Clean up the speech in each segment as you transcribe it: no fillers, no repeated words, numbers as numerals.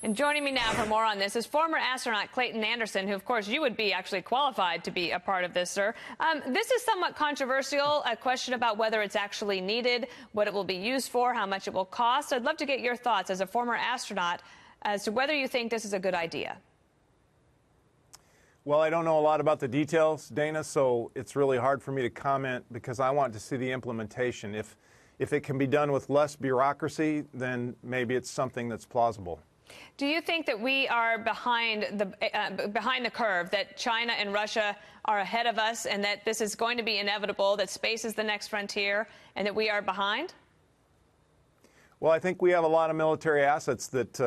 And joining me now for more on this is former astronaut Clayton Anderson, who, of course, you would be actually qualified to be a part of this, sir. This is somewhat controversial, a question about whether it's actually needed, what it will be used for, how much it will cost. I'd love to get your thoughts as a former astronaut as to whether you think this is a good idea. Well, I don't know a lot about the details, Dana, so it's really hard for me to comment because I want to see the implementation. If it can be done with less bureaucracy, then maybe it's something that's plausible. Do you think that we are behind the curve, that China and Russia are ahead of us, and that this is going to be inevitable, that space is the next frontier, and that we are behind? Well, I think we have a lot of military assets that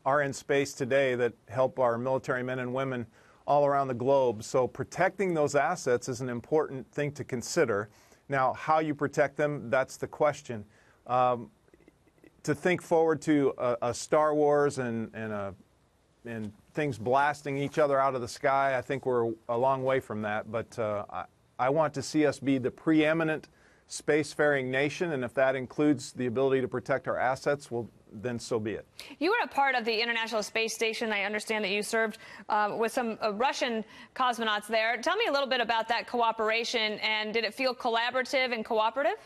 are in space today that help our military men and women all around the globe. So protecting those assets is an important thing to consider. Now, how you protect them, that's the question. To think forward to a Star Wars and things blasting each other out of the sky, I think we're a long way from that. But I want to see us be the preeminent spacefaring nation, and if that includes the ability to protect our assets, well, then so be it. You were a part of the International Space Station. I understand that you served with some Russian cosmonauts there. Tell me a little bit about that cooperation, and did it feel collaborative and cooperative?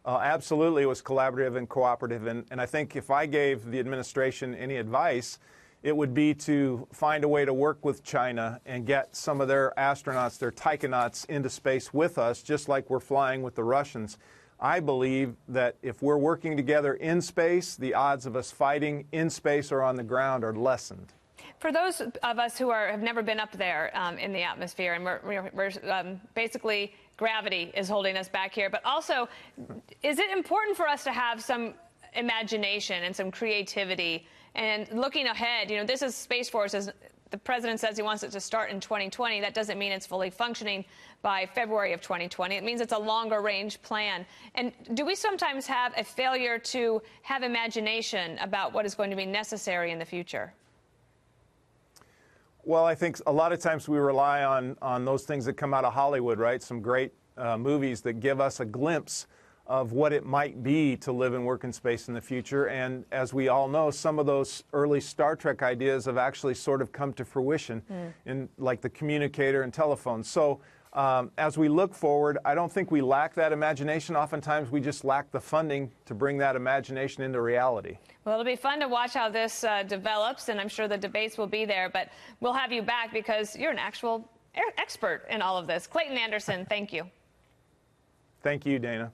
Absolutely, it was collaborative and cooperative, and I think if I gave the administration any advice, it would be to find a way to work with China and get some of their astronauts, their taikonauts, into space with us, just like we're flying with the Russians. I believe that if we're working together in space, the odds of us fighting in space or on the ground are lessened. For those of us who have never been up there in the atmosphere, and we're basically gravity is holding us back here, but also, is it important for us to have some imagination and some creativity and looking ahead? You know, this is Space Force. As the president says, he wants it to start in 2020. That doesn't mean it's fully functioning by February of 2020. It means it's a longer range plan. And do we sometimes have a failure to have imagination about what is going to be necessary in the future? Well, I think a lot of times we rely on those things that come out of Hollywood, right? Some great movies that give us a glimpse of what it might be to live and work in space in the future. And as we all know, some of those early Star Trek ideas have actually sort of come to fruition in like the communicator and telephone. So as we look forward, I don't think we lack that imagination. Oftentimes we just lack the funding to bring that imagination into reality. Well, it'll be fun to watch how this develops, and I'm sure the debates will be there, but we'll have you back because you're an actual expert in all of this. Clayton Anderson, thank you. Thank you, Dana.